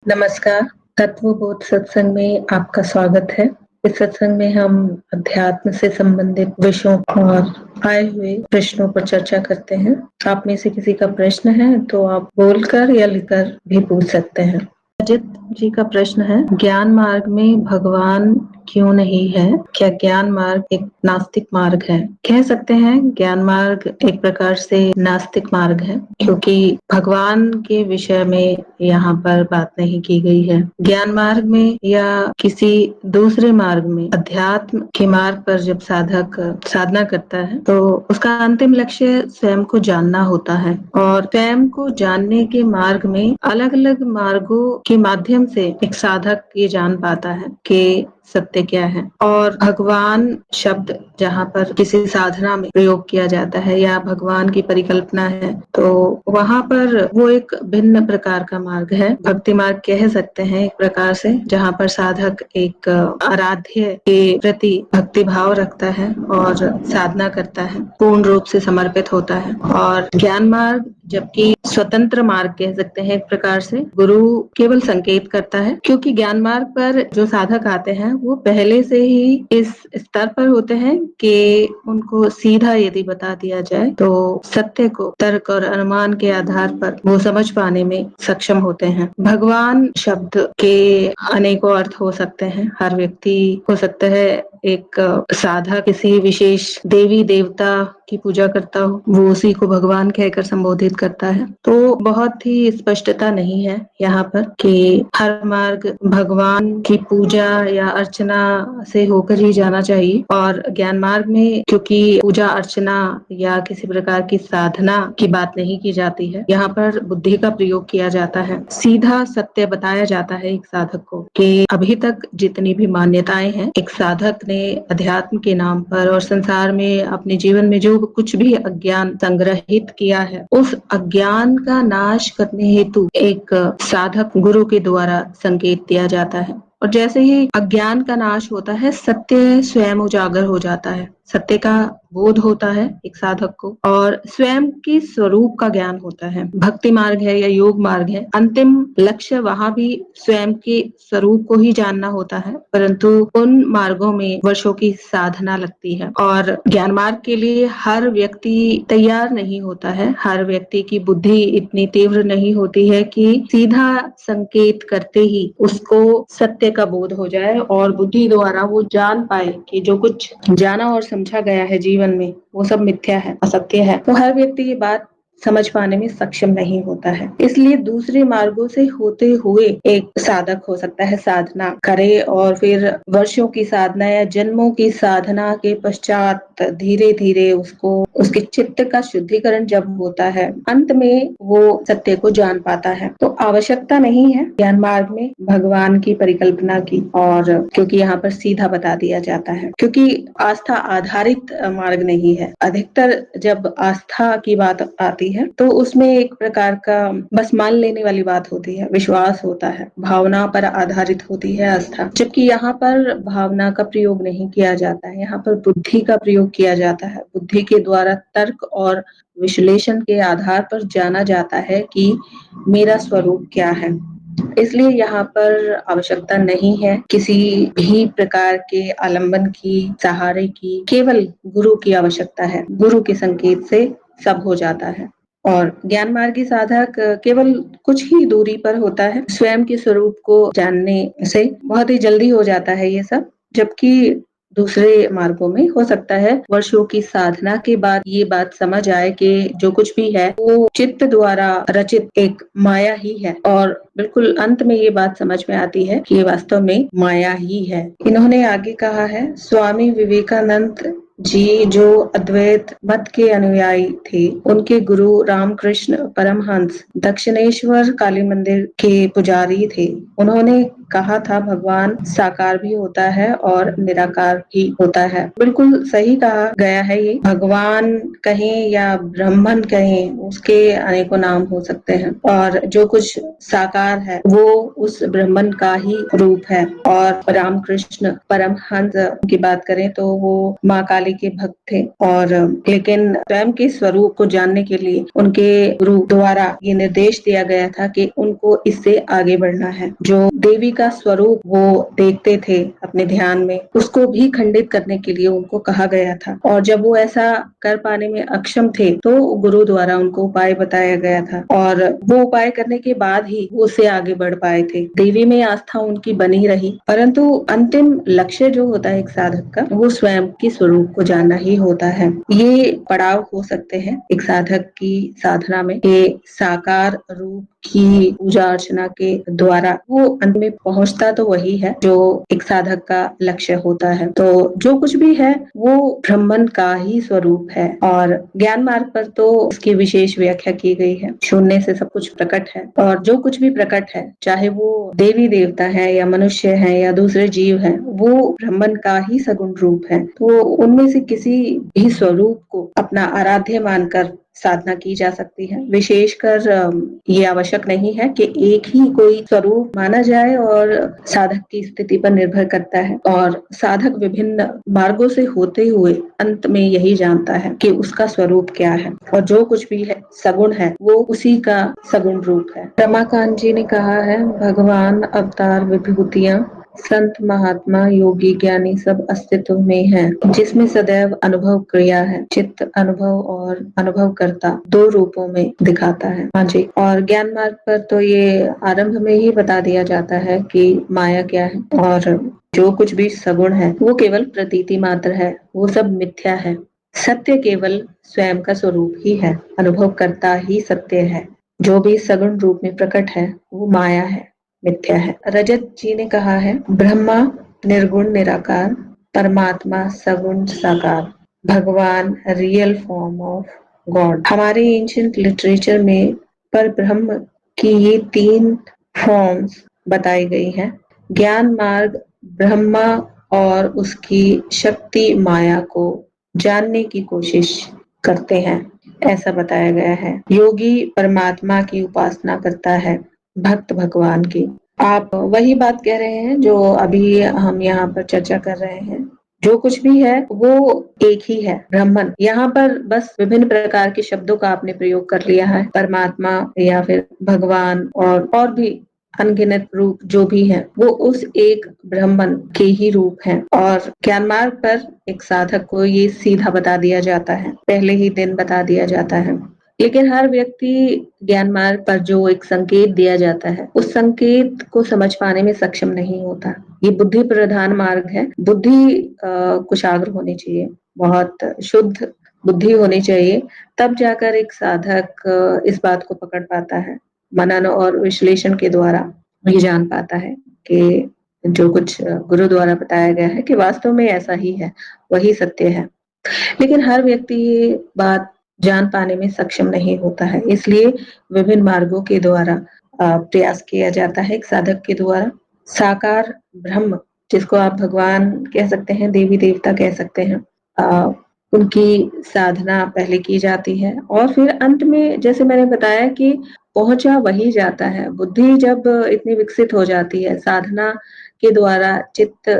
नमस्कार, तत्वबोध सत्संग में आपका स्वागत है। इस सत्संग में हम अध्यात्म से संबंधित विषयों और आए हुए प्रश्नों पर चर्चा करते हैं। आप में से किसी का प्रश्न है तो आप बोलकर या लिखकर भी पूछ सकते हैं। अजित जी का प्रश्न है, ज्ञान मार्ग में भगवान क्यों नहीं है? क्या ज्ञान मार्ग एक नास्तिक मार्ग है? कह सकते हैं ज्ञान मार्ग एक प्रकार से नास्तिक मार्ग है, क्योंकि भगवान के विषय में यहाँ पर बात नहीं की गई है। ज्ञान मार्ग में या किसी दूसरे मार्ग में, अध्यात्म के मार्ग पर जब साधक साधना करता है तो उसका अंतिम लक्ष्य स्वयं को जानना होता है, और स्वयं को जानने के मार्ग में अलग अलग मार्गों के माध्यम से एक साधक ये जान पाता है कि सत्य क्या है। और भगवान शब्द जहाँ पर किसी साधना में प्रयोग किया जाता है या भगवान की परिकल्पना है, तो वहाँ पर वो एक भिन्न प्रकार का मार्ग है। भक्ति मार्ग कह सकते हैं एक प्रकार से, जहाँ पर साधक एक आराध्य के प्रति भक्ति भाव रखता है और साधना करता है, पूर्ण रूप से समर्पित होता है। और ज्ञान मार्ग जबकि स्वतंत्र मार्ग कह सकते हैं एक प्रकार से, गुरु केवल संकेत करता है, क्योंकि ज्ञान मार्ग पर जो साधक आते हैं वो पहले से ही इस स्तर पर होते हैं कि उनको सीधा यदि बता दिया जाए तो सत्य को तर्क और अनुमान के आधार पर वो समझ पाने में सक्षम होते हैं। भगवान शब्द के अनेकों अर्थ हो सकते हैं। हर व्यक्ति हो सकता है एक साधक किसी विशेष देवी देवता की पूजा करता हो, वो उसी को भगवान कहकर संबोधित करता है। तो बहुत ही स्पष्टता नहीं है यहाँ पर कि हर मार्ग भगवान की पूजा या अर्चना से होकर ही जाना चाहिए। और ज्ञान मार्ग में क्योंकि पूजा अर्चना या किसी प्रकार की साधना की बात नहीं की जाती है, यहाँ पर बुद्धि का प्रयोग किया जाता है। सीधा सत्य बताया जाता है एक साधक को कि अभी तक जितनी भी मान्यताएं हैं, एक साधक ने अध्यात्म के नाम पर और संसार में अपने जीवन में जो कुछ भी अज्ञान संग्रहित किया है, उस अज्ञान का नाश करने हेतु एक साधक गुरु के द्वारा संकेत दिया जाता है। और जैसे ही अज्ञान का नाश होता है, सत्य स्वयं उजागर हो जाता है। सत्य का बोध होता है एक साधक को, और स्वयं के स्वरूप का ज्ञान होता है। भक्ति मार्ग है या योग मार्ग है, अंतिम लक्ष्य वहाँ भी स्वयं के स्वरूप को ही जानना होता है, परंतु उन मार्गों में वर्षों की साधना लगती है। और ज्ञान मार्ग के लिए हर व्यक्ति तैयार नहीं होता है। हर व्यक्ति की बुद्धि इतनी तीव्र नहीं होती है कि सीधा संकेत करते ही उसको सत्य का बोध हो जाए और बुद्धि द्वारा वो जान पाए कि जो कुछ जाना और समझा गया है जीवन में वो सब मिथ्या है, असत्य है। तो हर व्यक्ति ये बात समझ पाने में सक्षम नहीं होता है। इसलिए दूसरे मार्गों से होते हुए एक साधक हो सकता है साधना करे, और फिर वर्षों की साधना या जन्मों की साधना के पश्चात धीरे धीरे उसको उसके चित्त का शुद्धिकरण जब होता है, अंत में वो सत्य को जान पाता है। तो आवश्यकता नहीं है ज्ञान मार्ग में भगवान की परिकल्पना की, और क्योंकि यहाँ पर सीधा बता दिया जाता है, क्योंकि आस्था आधारित मार्ग नहीं है। अधिकतर जब आस्था की बात आती है तो उसमें एक प्रकार का बस मान लेने वाली बात होती है, विश्वास होता है, भावना पर आधारित होती है आस्था। जबकि यहाँ पर भावना का प्रयोग नहीं किया जाता है, यहाँ पर बुद्धि का प्रयोग किया जाता है। बुद्धि के द्वारा तर्क और विश्लेषण के आधार पर जाना जाता है कि मेरा स्वरूप क्या है। इसलिए यहाँ पर आवश्यकता नहीं है किसी भी प्रकार के आलंबन की, सहारे की, केवल गुरु की आवश्यकता है। गुरु के संकेत से सब हो जाता है। और ज्ञान मार्गी साधक केवल कुछ ही दूरी पर होता है। स्वयं के स्वरूप को जानने से बहुत ही जल्दी हो जाता है ये सब, जबकि दूसरे मार्गों में हो सकता है वर्षों की साधना के बाद ये बात समझ आए कि जो कुछ भी है वो चित्त द्वारा रचित एक माया ही है, और बिल्कुल अंत में ये बात समझ में आती है कि ये वास्तव में माया ही है। इन्होंने आगे कहा है, स्वामी विवेकानंद जी जो अद्वैत मत के अनुयायी थे, उनके गुरु रामकृष्ण परमहंस दक्षिणेश्वर काली मंदिर के पुजारी थे। उन्होंने कहा था भगवान साकार भी होता है और निराकार भी होता है। बिल्कुल सही कहा गया है ये। भगवान कहें या ब्रह्मन कहें, उसके अनेकों नाम हो सकते हैं और जो कुछ साकार है वो उस ब्रह्मन का ही रूप है। और रामकृष्ण परमहंस की बात करें तो वो माँ काली के भक्त थे और लेकिन स्वयं के स्वरूप को जानने के लिए उनके गुरु द्वारा ये निर्देश दिया गया था कि उनको इससे आगे बढ़ना है। जो देवी का स्वरूप वो देखते थे अपने ध्यान में, उसको भी खंडित करने के लिए उनको कहा गया था और जब वो ऐसा कर पाने में अक्षम थे तो गुरु द्वारा उनको उपाय बताया गया था और वो उपाय करने के बाद ही वो उससे आगे बढ़ पाए थे। देवी में आस्था उनकी बनी रही, परंतु अंतिम लक्ष्य जो होता है एक साधक का, वो स्वयं के स्वरूप को जानना ही होता है। ये पड़ाव हो सकते हैं एक साधक की साधना में कि साकार रूप की पूजा अर्चना के द्वारा वो अंत में पहुंचता तो वही है जो एक साधक का लक्ष्य होता है। तो जो कुछ भी है वो ब्रह्मन का ही स्वरूप है और ज्ञान मार्ग पर तो इसकी विशेष व्याख्या की गई है। शून्य से सब कुछ प्रकट है और जो कुछ भी प्रकट है, चाहे वो देवी देवता है या मनुष्य है या दूसरे जीव हैं, वो ब्रह्मन का ही सगुण रूप है। तो उनमें से किसी भी स्वरूप को अपना आराध्य मानकर साधना की जा सकती है। विशेषकर ये आवश्यक नहीं है कि एक ही कोई स्वरूप माना जाए और साधक की स्थिति पर निर्भर करता है और साधक विभिन्न मार्गों से होते हुए अंत में यही जानता है कि उसका स्वरूप क्या है और जो कुछ भी है सगुण है वो उसी का सगुण रूप है। रमाकांत जी ने कहा है, भगवान, अवतार, विभूतियां, संत, महात्मा, योगी, ज्ञानी सब अस्तित्व में हैं, जिसमें सदैव अनुभव क्रिया है। चित्त अनुभव और अनुभव करता दो रूपों में दिखाता है। हाँ जी। और ज्ञान मार्ग पर तो ये आरंभ में ही बता दिया जाता है कि माया क्या है और जो कुछ भी सगुण है वो केवल प्रतीति मात्र है, वो सब मिथ्या है। सत्य केवल स्वयं का स्वरूप ही है, अनुभव करता ही सत्य है। जो भी सगुण रूप में प्रकट है वो माया है, मिथ्या है। रजत जी ने कहा है, ब्रह्मा निर्गुण निराकार, परमात्मा सगुण साकार, भगवान रियल फॉर्म ऑफ गॉड। हमारे एंशिएंट लिटरेचर में पर ब्रह्म की ये 3 फॉर्म्स बताई गई हैं। ज्ञान मार्ग ब्रह्मा और उसकी शक्ति माया को जानने की कोशिश करते हैं, ऐसा बताया गया है। योगी परमात्मा की उपासना करता है, भक्त भगवान की। आप वही बात कह रहे हैं जो अभी हम यहाँ पर चर्चा कर रहे हैं। जो कुछ भी है वो एक ही है, ब्रह्मन। यहाँ पर बस विभिन्न प्रकार के शब्दों का आपने प्रयोग कर लिया है, परमात्मा या फिर भगवान और भी अनगिनत रूप जो भी हैं, वो उस एक ब्रह्मन के ही रूप हैं। और ज्ञान मार्ग पर एक साधक को ये सीधा बता दिया जाता है, पहले ही दिन बता दिया जाता है। लेकिन हर व्यक्ति ज्ञान मार्ग पर जो एक संकेत दिया जाता है, उस संकेत को समझ पाने में सक्षम नहीं होता। ये बुद्धि प्रधान मार्ग है। बुद्धि कुशाग्र होनी चाहिए, बहुत शुद्ध बुद्धि होनी चाहिए, तब जाकर एक साधक इस बात को पकड़ पाता है। मनन और विश्लेषण के द्वारा ये जान पाता है कि जो कुछ गुरु द्वारा बताया गया है कि वास्तव में ऐसा ही है, वही सत्य है। लेकिन हर व्यक्ति ये बात जान पाने में सक्षम नहीं होता है, इसलिए विभिन्न मार्गों के द्वारा प्रयास किया जाता है एक साधक के द्वारा। साकार ब्रह्म, जिसको आप भगवान कह सकते हैं, देवी देवता कह सकते हैं, उनकी साधना पहले की जाती है और फिर अंत में जैसे मैंने बताया कि पहुंचा वही जाता है। बुद्धि जब इतनी विकसित हो जाती है, साधना के द्वारा चित्त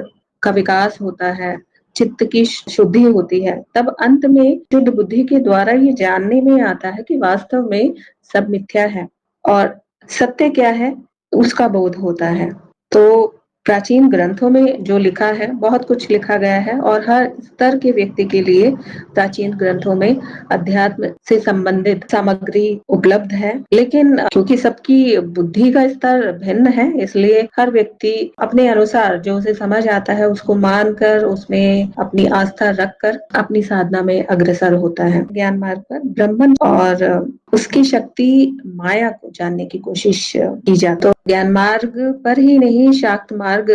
का विकास होता है, चित्त की शुद्धि होती है, तब अंत में शुद्ध बुद्धि के द्वारा ये जानने में आता है कि वास्तव में सब मिथ्या है और सत्य क्या है उसका बोध होता है। तो प्राचीन ग्रंथों में जो लिखा है, बहुत कुछ लिखा गया है और हर स्तर के व्यक्ति के लिए प्राचीन ग्रंथों में अध्यात्म से संबंधित सामग्री उपलब्ध है। लेकिन क्योंकि सबकी बुद्धि का स्तर भिन्न है, इसलिए हर व्यक्ति अपने अनुसार जो उसे समझ आता है उसको मानकर, उसमें अपनी आस्था रखकर अपनी साधना में अग्रसर होता है। ज्ञान मार्ग पर ब्रह्मन और उसकी शक्ति माया को जानने की कोशिश की जाती। तो ज्ञान मार्ग पर ही नहीं, शाक्त मार्ग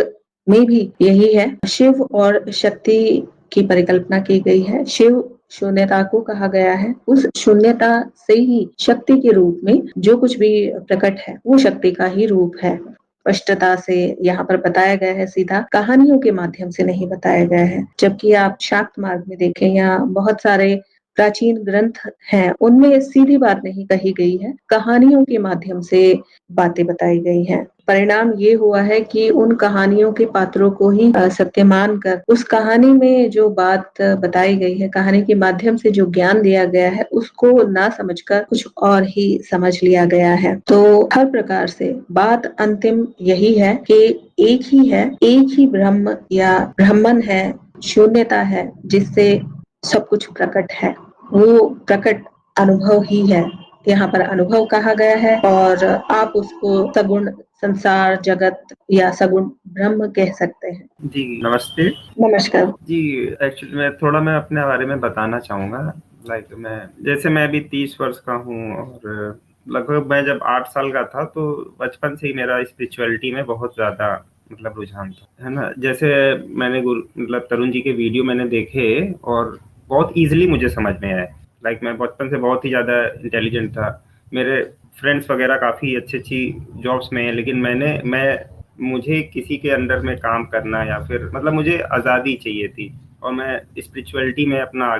में भी यही है। शिव और शक्ति की परिकल्पना की गई है। शिव शून्यता को कहा गया है, उस शून्यता से ही शक्ति के रूप में जो कुछ भी प्रकट है वो शक्ति का ही रूप है। स्पष्टता से यहाँ पर बताया गया है, सीधा कहानियों के माध्यम से नहीं बताया गया है। जबकि आप शाक्त मार्ग में देखें, यहाँ बहुत सारे प्राचीन ग्रंथ हैं, उनमें सीधी बात नहीं कही गई है, कहानियों के माध्यम से बातें बताई गई हैं। परिणाम ये हुआ है कि उन कहानियों के पात्रों को ही सत्य मानकर उस कहानी में जो बात बताई गई है, कहानी के माध्यम से जो ज्ञान दिया गया है, उसको ना समझकर कुछ और ही समझ लिया गया है। तो हर प्रकार से बात अंतिम यही है कि एक ही है, एक ही ब्रह्म या ब्रह्मन है, शून्यता है, जिससे सब कुछ प्रकट है। वो प्रकट अनुभव ही है, यहाँ पर अनुभव कहा गया है, और आप उसको सगुण संसार जगत या सगुण ब्रह्म कह सकते हैं। जी नमस्ते। नमस्कार जी एक्चुअली मैं अपने बारे में बताना चाहूँगा। मैं अभी 30 वर्ष का हूँ और लगभग मैं जब 8 साल का था तो बचपन से ही मेरा स्पिरिचुअलिटी में बहुत ज़्यादा रुझान था, है ना। जैसे मैंने तरुण जी के वीडियो मैंने देखे और बहुत ईजिली मुझे समझ में आए। मैं बचपन से बहुत ही ज़्यादा इंटेलिजेंट था। मेरे फ्रेंड्स वगैरह काफ़ी अच्छी जॉब्स में हैं, लेकिन मुझे किसी के अंडर में काम करना या फिर मुझे आज़ादी चाहिए थी और मैं स्पिरिचुअलिटी में अपना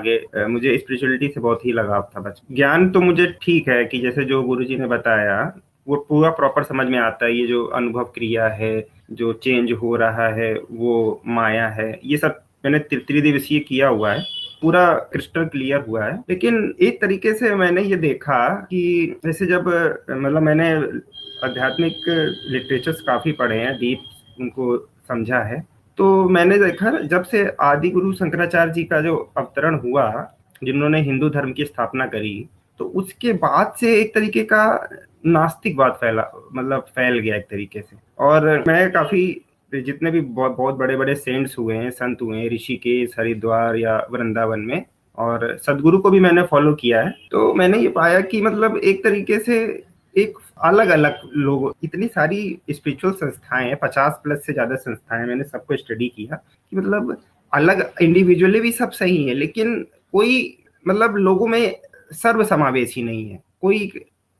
मुझे स्पिरिचुअलिटी से बहुत ही लगाव था। बचपन ज्ञान तो मुझे ठीक है कि जैसे जो गुरुजी ने बताया वो पूरा प्रॉपर समझ में आता है। ये जो अनुभव क्रिया है, जो चेंज हो रहा है, वो माया है, ये सब मैंने त्रिदिवसीय किया हुआ है, पूरा क्रिस्टल क्लियर हुआ है। लेकिन एक तरीके से मैंने ये देखा कि जैसे जब मैंने आध्यात्मिक लिटरेचर्स काफ़ी पढ़े हैं, डीप उनको समझा है, तो मैंने देखा जब से आदि गुरु शंकराचार्य जी का जो अवतरण हुआ, जिन्होंने हिंदू धर्म की स्थापना करी, तो उसके बाद से एक तरीके का नास्तिकवाद फैल गया एक तरीके से। और मैं काफ़ी जितने भी बहुत बड़े बड़े सेंट्स हुए हैं, संत हुए हैं ऋषिकेश, हरिद्वार या वृंदावन में, और सदगुरु को भी मैंने फॉलो किया है, तो मैंने ये पाया कि एक तरीके से एक अलग अलग लोग, इतनी सारी स्पिरिचुअल संस्थाएं हैं, 50 प्लस से ज्यादा संस्थाएं, मैंने सबको स्टडी किया कि अलग इंडिविजुअली भी सब सही है, लेकिन कोई लोगों में सर्व समावेशी नहीं है।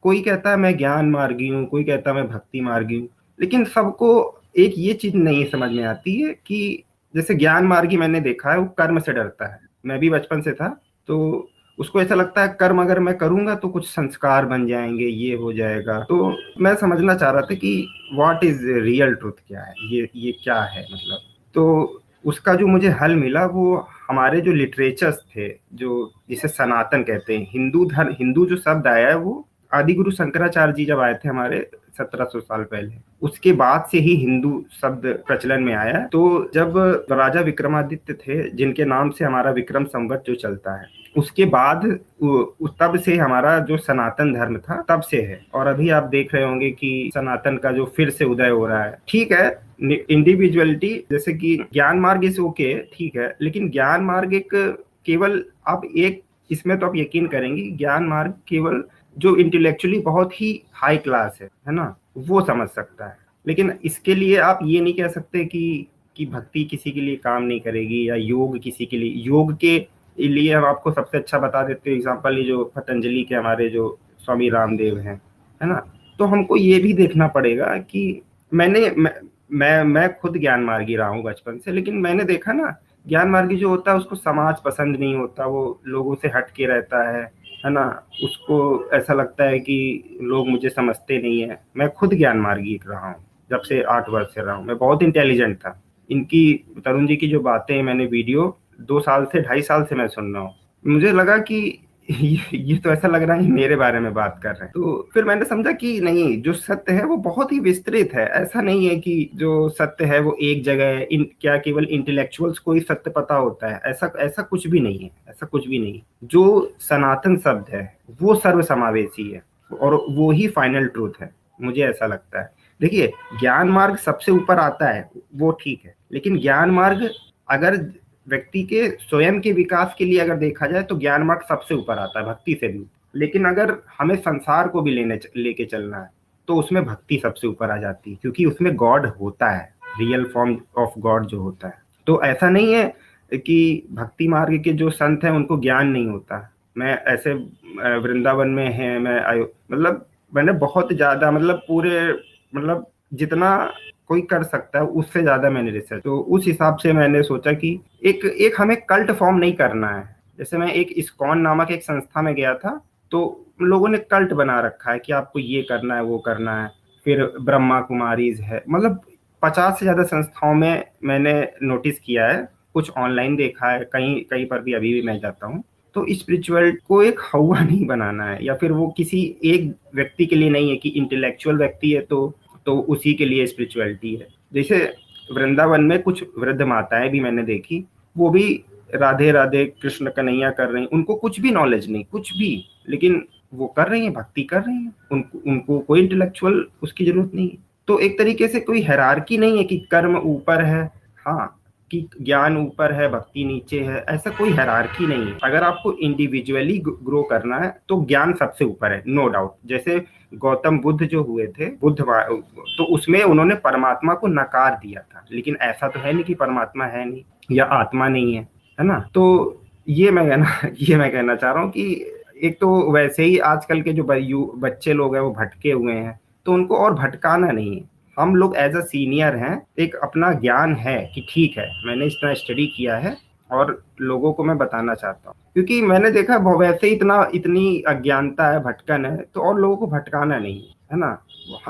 कोई कहता है मैं ज्ञान मार्गी हूँ, कोई कहता है मैं भक्ति मार्गी हूँ, लेकिन सबको एक ये चीज नहीं समझ में आती है कि जैसे ज्ञान मार्गी मैंने देखा है वो कर्म से डरता है। मैं भी बचपन से था, तो उसको ऐसा लगता है कर्म अगर मैं करूंगा तो कुछ संस्कार बन जाएंगे, ये हो जाएगा। तो मैं समझना चाह रहा था कि व्हाट इज रियल ट्रुथ, क्या है ये क्या है तो उसका जो मुझे हल मिला वो हमारे जो लिटरेचर्स थे, जो जिसे सनातन कहते हैं, हिंदू जो शब्द आया है वो आदि गुरु शंकराचार्य जी जब आए थे हमारे 1700 साल पहले, उसके बाद से ही हिंदू शब्द प्रचलन में आया। तो जब राजा विक्रमादित्य थे, जिनके नाम से हमारा विक्रम संवत जो चलता है, उसके बाद तब से हमारा जो सनातन धर्म था तब से है। और अभी आप देख रहे होंगे कि सनातन का जो फिर से उदय हो रहा है। ठीक है, इंडिविजुअलिटी जैसे कि ज्ञान मार्ग इस ओके, ठीक है, लेकिन ज्ञान मार्ग एक केवल आप एक इसमें तो आप यकीन करेंगे, ज्ञान मार्ग केवल जो इंटेलेक्चुअली बहुत ही हाई क्लास है ना, वो समझ सकता है। लेकिन इसके लिए आप ये नहीं कह सकते कि भक्ति किसी के लिए काम नहीं करेगी, या योग किसी के लिए। योग के लिए हम आपको सबसे अच्छा बता देते हैं एग्जाम्पल, ये जो पतंजलि के हमारे जो स्वामी रामदेव हैं, है ना। तो हमको ये भी देखना पड़ेगा कि मैं खुद ज्ञान मार्गी रहा हूँ बचपन से, लेकिन मैंने देखा ना, ज्ञान मार्गी जो होता है उसको समाज पसंद नहीं होता, वो लोगों से हट के रहता है ना। उसको ऐसा लगता है कि लोग मुझे समझते नहीं है। मैं खुद ज्ञान मार्गी रहा हूँ, जब से 8 वर्ष से रहा हूँ। मैं बहुत इंटेलिजेंट था। इनकी तरुण जी की जो बातें मैंने वीडियो 2 साल से 2.5 साल से मैं सुन रहा हूँ, मुझे लगा कि ये तो ऐसा लग रहा है मेरे बारे में बात कर रहे हैं। तो फिर मैंने समझा कि नहीं, जो सत्य है वो बहुत ही विस्तृत है। ऐसा नहीं है कि जो सत्य है वो एक जगह है। क्या केवल इंटेलेक्चुअल्स को ही सत्य पता होता है? ऐसा कुछ भी नहीं है, ऐसा कुछ भी नहीं। जो सनातन शब्द है वो सर्व समावेशी है और वो ही फाइनल ट्रूथ है, मुझे ऐसा लगता है। देखिए, ज्ञान मार्ग सबसे ऊपर आता है, वो ठीक है, लेकिन ज्ञान मार्ग अगर व्यक्ति के स्वयं के विकास के लिए अगर देखा जाए तो ज्ञान मार्ग सबसे ऊपर आता है, भक्ति से भी। लेकिन अगर हमें संसार को भी लेके चलना है तो उसमें भक्ति सबसे ऊपर आ जाती है, क्योंकि उसमें गॉड होता है, रियल फॉर्म ऑफ गॉड जो होता है। तो ऐसा नहीं है कि भक्ति मार्ग के जो संत हैं उनको ज्ञान नहीं होता। मैं ऐसे वृंदावन में है, मैंने बहुत ज्यादा पूरे जितना कोई कर सकता है उससे ज्यादा मैंने रिसर्च, तो उस हिसाब से मैंने सोचा कि एक हमें कल्ट फॉर्म नहीं करना है। जैसे मैं एक इस्कॉन नामक एक संस्था में गया था, तो लोगों ने कल्ट बना रखा है कि आपको ये करना है वो करना है। फिर ब्रह्मा कुमारीज है, मतलब 50 से ज्यादा संस्थाओं में मैंने नोटिस किया है, कुछ ऑनलाइन देखा है, कहीं कहीं पर भी अभी भी मैं जाता हूँ। तो स्पिरिचुअल को एक हवा नहीं बनाना है, या फिर वो किसी एक व्यक्ति के लिए नहीं है कि इंटेलेक्चुअल व्यक्ति है तो उसी के लिए स्पिरिचुअलिटी है। जैसे वृंदावन में कुछ वृद्ध माताएं भी मैंने देखी, वो भी राधे राधे कृष्ण कन्हैया कर रही हैं, उनको कुछ भी नॉलेज नहीं, कुछ भी, लेकिन वो कर रही हैं, भक्ति कर रही हैं, उनको कोई इंटेलेक्चुअल उसकी जरूरत नहीं है। तो एक तरीके से कोई हायरार्की नहीं है कि कर्म ऊपर है, हाँ, कि ज्ञान ऊपर है भक्ति नीचे है, ऐसा कोई हायरार्की नहीं है। अगर आपको इंडिविजुअली ग्रो करना है तो ज्ञान सबसे ऊपर है, नो डाउट। जैसे गौतम बुद्ध जो हुए थे, तो उसमें उन्होंने परमात्मा को नकार दिया था, लेकिन ऐसा तो है नहीं कि परमात्मा है नहीं या आत्मा नहीं है ना। तो ये मैं कहना चाह रहा हूँ कि एक तो वैसे ही आजकल के जो बच्चे लोग हैं वो भटके हुए हैं, तो उनको और भटकाना नहीं है। हम लोग एज अ सीनियर हैं, एक अपना ज्ञान है कि ठीक है मैंने इतना स्टडी किया है और लोगों को मैं बताना चाहता हूँ, क्योंकि मैंने देखा वैसे ही इतनी अज्ञानता है, भटकन है, तो और लोगों को भटकाना नहीं है ना।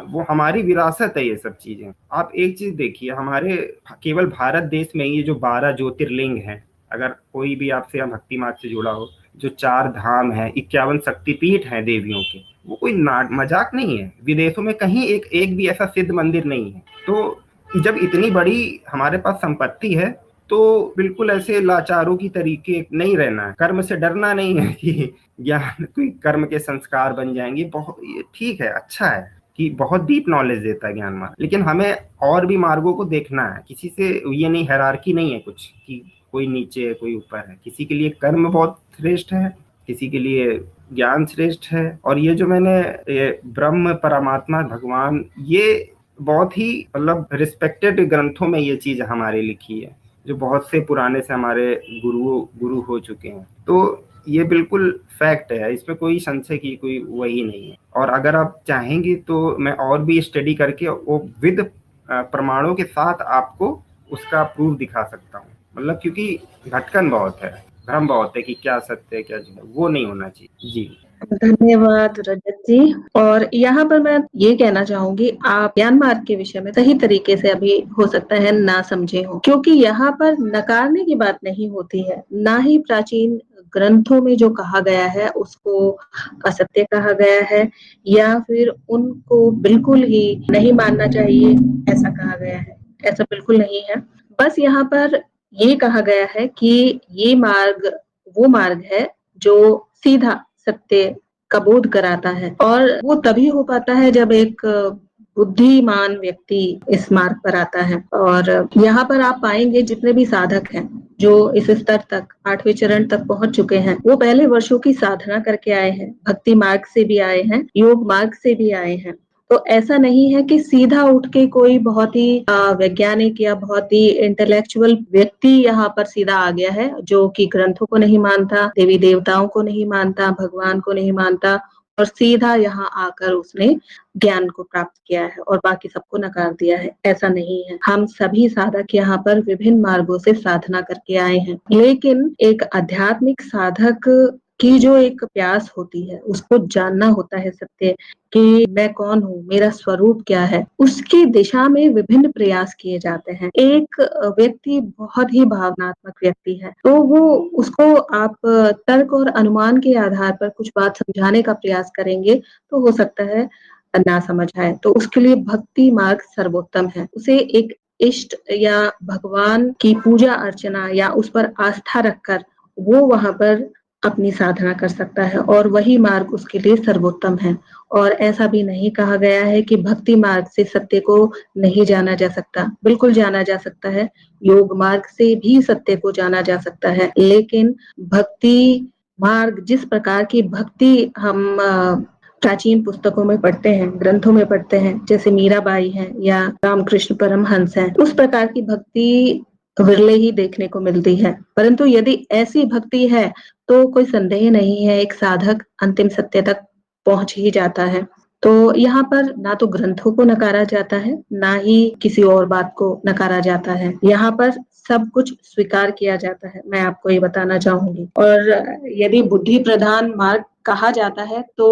वो हमारी विरासत है ये सब चीजें। आप एक चीज देखिए, हमारे केवल भारत देश में ये जो 12 ज्योतिर्लिंग हैं, अगर कोई भी आपसे या भक्ति मार्ग से जुड़ा हो, जो 4 धाम है, 51 शक्तिपीठ हैं देवियों के, वो कोई मजाक नहीं है। विदेशों में कहीं एक भी ऐसा सिद्ध मंदिर नहीं है। तो जब इतनी बड़ी हमारे पास संपत्ति है, तो बिल्कुल ऐसे लाचारों की तरीके नहीं रहना है, कर्म से डरना नहीं है कि ज्ञान कोई कर्म के संस्कार बन जाएंगे। बहुत ठीक है, अच्छा है कि बहुत डीप नॉलेज देता है ज्ञान मार्ग, लेकिन हमें और भी मार्गों को देखना है। किसी से ये नहीं, हायरार्की नहीं है कुछ कि कोई नीचे है कोई ऊपर है। किसी के लिए कर्म बहुत श्रेष्ठ है, किसी के लिए ज्ञान श्रेष्ठ है। और ये जो मैंने ये ब्रह्म परमात्मा भगवान, ये बहुत ही मतलब रिस्पेक्टेड ग्रंथों में ये चीज हमारे लिखी है, जो बहुत से पुराने से हमारे गुरु हो चुके हैं। तो ये बिल्कुल फैक्ट है, इसमें कोई संशय की कोई वही नहीं है। और अगर आप चाहेंगे तो मैं और भी स्टडी करके वो विद प्रमाणों के साथ आपको उसका प्रूफ दिखा सकता हूँ। मतलब क्योंकि भटकन बहुत है, भ्रम बहुत है कि क्या सत्य है क्या झूठ है, वो नहीं होना चाहिए। जी धन्यवाद रजत जी। और यहाँ पर मैं ये कहना चाहूंगी, आप ज्ञान मार्ग के विषय में सही तरीके से अभी हो सकता है ना समझे हो, क्योंकि यहाँ पर नकारने की बात नहीं होती है, ना ही प्राचीन ग्रंथों में जो कहा गया है उसको असत्य कहा गया है, या फिर उनको बिल्कुल ही नहीं मानना चाहिए ऐसा कहा गया है। ऐसा बिल्कुल नहीं है। बस यहाँ पर ये कहा गया है कि ये मार्ग वो मार्ग है जो सीधा सत्य का बोध कराता है, और वो तभी हो पाता है जब एक बुद्धिमान व्यक्ति इस मार्ग पर आता है। और यहाँ पर आप पाएंगे जितने भी साधक हैं जो इस स्तर तक 8वें चरण तक पहुंच चुके हैं, वो पहले वर्षों की साधना करके आए हैं, भक्ति मार्ग से भी आए हैं, योग मार्ग से भी आए हैं। तो ऐसा नहीं है कि सीधा उठ के कोई बहुत ही वैज्ञानिक या बहुत ही इंटेलेक्चुअल व्यक्ति यहाँ पर सीधा आ गया है, जो कि ग्रंथों को नहीं मानता, देवी देवताओं को नहीं मानता, भगवान को नहीं मानता, और सीधा यहाँ आकर उसने ज्ञान को प्राप्त किया है और बाकी सबको नकार दिया है। ऐसा नहीं है। हम सभी साधक यहाँ पर विभिन्न मार्गों से साधना करके आए हैं, लेकिन एक आध्यात्मिक साधक की जो एक प्यास होती है, उसको जानना होता है सत्य कि मैं कौन हूँ, मेरा स्वरूप क्या है, उसकी दिशा में विभिन्न प्रयास किए जाते हैं। एक व्यक्ति बहुत ही भावनात्मक व्यक्ति है, तो वो उसको आप तर्क और अनुमान के आधार पर कुछ बात समझाने का प्रयास करेंगे तो हो सकता है ना समझ आए। तो उसके लिए भक्ति मार्ग सर्वोत्तम है। उसे एक इष्ट या भगवान की पूजा अर्चना या उस पर आस्था रखकर वो वहां पर अपनी साधना कर सकता है, और वही मार्ग उसके लिए सर्वोत्तम है। और ऐसा भी नहीं कहा गया है कि भक्ति मार्ग से सत्य को नहीं जाना जा सकता, बिल्कुल जाना जा सकता है। योग मार्ग से भी सत्य को जाना जा सकता है, लेकिन भक्ति मार्ग, जिस प्रकार की भक्ति हम प्राचीन पुस्तकों में पढ़ते हैं, ग्रंथों में पढ़ते हैं, जैसे मीराबाई हैं या रामकृष्ण परमहंस हैं, उस प्रकार की भक्ति विरले ही देखने को मिलती है। परंतु यदि ऐसी भक्ति है तो कोई संदेह नहीं है, एक साधक अंतिम सत्य तक पहुंच ही जाता है। तो यहाँ पर ना तो ग्रंथों को नकारा जाता है, ना ही किसी और बात को नकारा जाता है। यहाँ पर सब कुछ स्वीकार किया जाता है, मैं आपको ये बताना चाहूंगी। और यदि बुद्धि प्रधान मार्ग कहा जाता है तो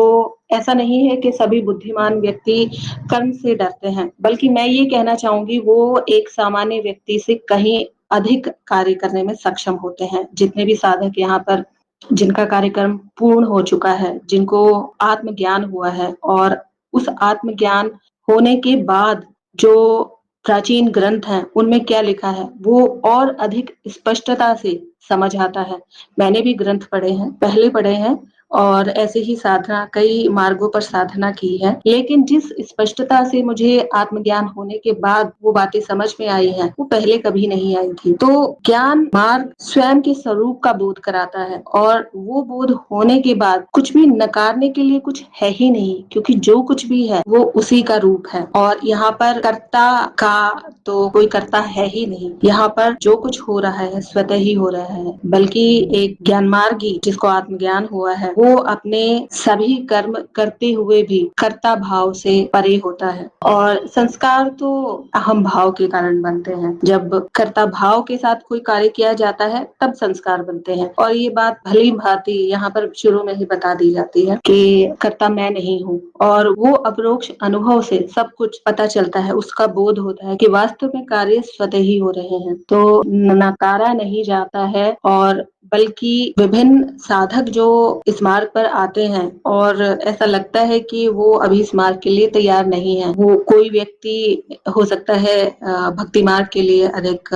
ऐसा नहीं है कि सभी बुद्धिमान व्यक्ति कर्म से डरते हैं, बल्कि मैं ये कहना चाहूंगी वो एक सामान्य व्यक्ति से कहीं अधिक कार्य करने में सक्षम होते हैं। जितने भी साधक यहाँ पर जिनका कार्यक्रम पूर्ण हो चुका है, जिनको आत्मज्ञान हुआ है और उस आत्मज्ञान होने के बाद जो प्राचीन ग्रंथ हैं, उनमें क्या लिखा है, वो और अधिक स्पष्टता से समझ आता है। मैंने भी ग्रंथ पढ़े हैं, पहले पढ़े हैं और ऐसे ही साधना कई मार्गों पर साधना की है, लेकिन जिस स्पष्टता से मुझे आत्मज्ञान होने के बाद वो बातें समझ में आई हैं, वो पहले कभी नहीं आई थी। तो ज्ञान मार्ग स्वयं के स्वरूप का बोध कराता है और वो बोध होने के बाद कुछ भी नकारने के लिए कुछ है ही नहीं, क्योंकि जो कुछ भी है वो उसी का रूप है और यहाँ पर कर्ता का तो कोई कर्ता है ही नहीं। यहाँ पर जो कुछ हो रहा है स्वतः ही हो रहा है, बल्कि एक ज्ञान मार्गी जिसको आत्मज्ञान हुआ है वो अपने सभी कर्म करते हुए भी कर्ता भाव से परे होता है। और संस्कार तो अहम भाव के कारण बनते हैं। जब कर्ता भाव के साथ कोई कार्य किया जाता है तब संस्कार बनते हैं। और ये बात भली भांति यहाँ पर शुरू में ही बता दी जाती है कि कर्ता मैं नहीं हूँ, और वो अपरोक्ष अनुभव से सब कुछ पता चलता है, उसका बोध होता है कि वास्तव में कार्य स्वतः ही हो रहे हैं। तो नकारा नहीं जाता है, और बल्कि विभिन्न साधक जो इस मार्ग पर आते हैं और ऐसा लगता है कि वो अभी इस मार्ग के लिए तैयार नहीं है। वो कोई व्यक्ति हो सकता है भक्ति मार्ग के लिए अधिक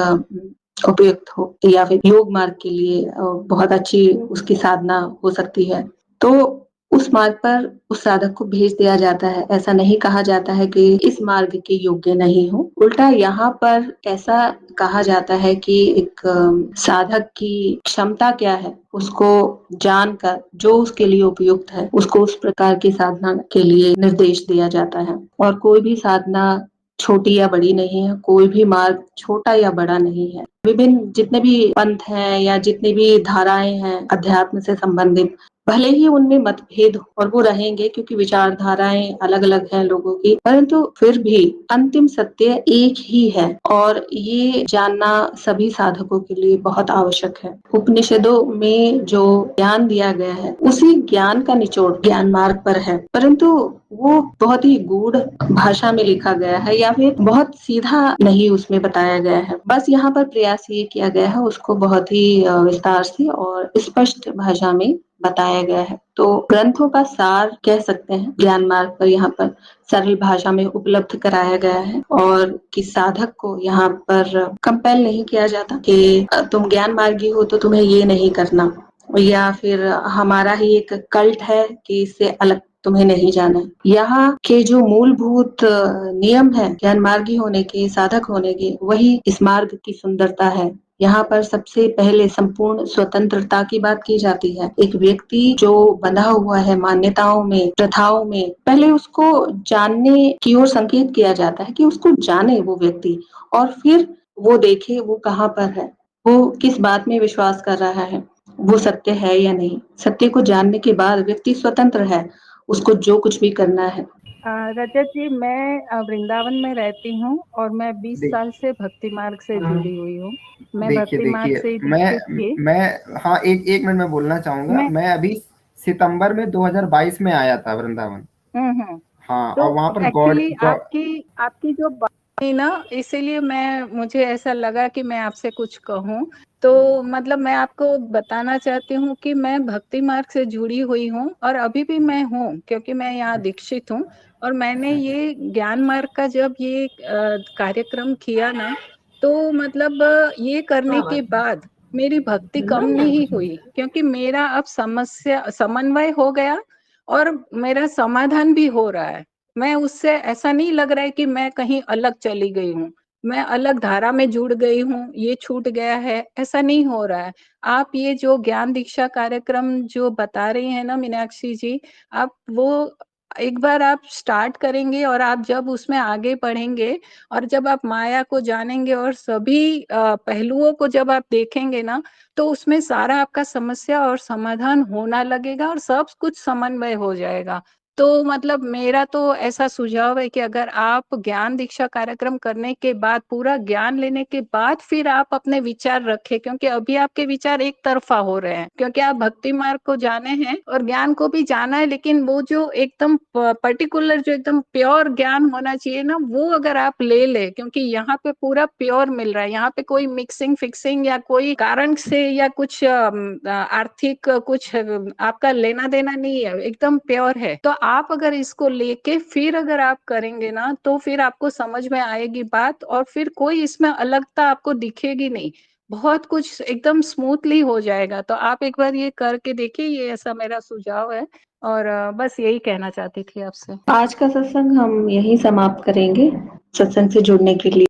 उपयुक्त हो, या फिर योग मार्ग के लिए बहुत अच्छी उसकी साधना हो सकती है, तो उस मार्ग पर उस साधक को भेज दिया जाता है। ऐसा नहीं कहा जाता है कि इस मार्ग के योग्य नहीं हो, उल्टा यहाँ पर ऐसा कहा जाता है कि एक साधक की क्षमता क्या है उसको जानकर जो उसके लिए उपयुक्त है उसको उस प्रकार की साधना के लिए निर्देश दिया जाता है। और कोई भी साधना छोटी या बड़ी नहीं है, कोई भी मार्ग छोटा या बड़ा नहीं है। विभिन्न जितने भी पंथ हैं या जितनी भी धाराएं हैं अध्यात्म से संबंधित, भले ही उनमें मतभेद और वो रहेंगे क्योंकि विचारधाराएं अलग अलग हैं लोगों की, परंतु फिर भी अंतिम सत्य एक ही है और ये जानना सभी साधकों के लिए बहुत आवश्यक है। उपनिषदों में जो ज्ञान दिया गया है उसी ज्ञान का निचोड़ ज्ञान मार्ग पर है, परंतु वो बहुत ही गूढ़ भाषा में लिखा गया है या फिर बहुत सीधा नहीं उसमें बताया गया है। बस यहाँ पर प्रयास ये किया गया है उसको बहुत ही विस्तार से और स्पष्ट भाषा में बताया गया है। तो ग्रंथों का सार कह सकते हैं ज्ञान मार्ग पर यहाँ पर सरल भाषा में उपलब्ध कराया गया है, और किस साधक को यहाँ पर कंपेल नहीं किया जाता कि तुम ज्ञान मार्गी हो तो तुम्हें ये नहीं करना, या फिर हमारा ही एक कल्ट है कि इससे अलग तुम्हें नहीं जाना है। यहाँ के जो मूलभूत नियम है ज्ञान मार्गी होने के, साधक होने के, वही इस मार्ग की सुंदरता है। यहाँ पर सबसे पहले संपूर्ण स्वतंत्रता की बात की जाती है। एक व्यक्ति जो बंधा हुआ है मान्यताओं में, प्रथाओं में, पहले उसको जानने की ओर संकेत किया जाता है कि उसको जाने वो व्यक्ति, और फिर वो देखे वो कहाँ पर है, वो किस बात में विश्वास कर रहा है, वो सत्य है या नहीं। सत्य को जानने के बाद व्यक्ति स्वतंत्र है, उसको जो कुछ भी करना है। रजत जी, मैं वृंदावन में रहती हूँ और मैं 20 साल से भक्ति मार्ग से जुड़ी हुई हूँ। मैं भक्ति मार्ग से दीक्षित थी। मैं हाँ, एक मिनट में बोलना चाहूंगा। मैं अभी सितंबर में 2022 में आया था वृंदावन। हाँ, तो और वहाँ पर एक्चुअली आपकी जो बात थी ना, इसीलिए मुझे ऐसा लगा कि मैं आपसे कुछ कहूँ। तो मतलब मैं आपको बताना चाहती हूँ कि मैं भक्ति मार्ग से जुड़ी हुई हूँ और अभी भी मैं हूँ, क्योंकि मैं यहाँ दीक्षित हूँ। और मैंने ये ज्ञान मार्ग का जब ये कार्यक्रम किया ना, तो मतलब ये करने के बाद मेरी भक्ति कम नहीं हुई, क्योंकि मेरा अब समन्वय हो गया और मेरा समाधान भी हो रहा है। मैं उससे ऐसा नहीं लग रहा है कि मैं कहीं अलग चली गई हूँ, मैं अलग धारा में जुड़ गई हूँ, ये छूट गया है, ऐसा नहीं हो रहा है। आप ये जो ज्ञान दीक्षा कार्यक्रम जो बता रही हैं ना मीनाक्षी जी, आप वो एक बार आप स्टार्ट करेंगे और आप जब उसमें आगे बढ़ेंगे और जब आप माया को जानेंगे और सभी पहलुओं को जब आप देखेंगे ना, तो उसमें सारा आपका समस्या और समाधान होना लगेगा और सब कुछ समन्वय हो जाएगा। तो मतलब मेरा तो ऐसा सुझाव है कि अगर आप ज्ञान दीक्षा कार्यक्रम करने के बाद, पूरा ज्ञान लेने के बाद फिर आप अपने विचार रखें, क्योंकि अभी आपके विचार एक तरफा हो रहे हैं, क्योंकि आप भक्ति मार्ग को जाने हैं और ज्ञान को भी जाना है, लेकिन वो जो एकदम पर्टिकुलर, जो एकदम प्योर ज्ञान होना चाहिए ना, वो अगर आप ले, क्योंकि यहाँ पे पूरा प्योर मिल रहा है, यहाँ पे कोई मिक्सिंग फिक्सिंग या कोई कारण से या कुछ आर्थिक कुछ आपका लेना देना नहीं है, एकदम प्योर है। तो आप अगर इसको लेके फिर अगर आप करेंगे ना, तो फिर आपको समझ में आएगी बात, और फिर कोई इसमें अलगता आपको दिखेगी नहीं, बहुत कुछ एकदम स्मूथली हो जाएगा। तो आप एक बार ये करके देखिए, ये ऐसा मेरा सुझाव है, और बस यही कहना चाहती थी आपसे। आज का सत्संग हम यहीं समाप्त करेंगे। सत्संग से जुड़ने के लिए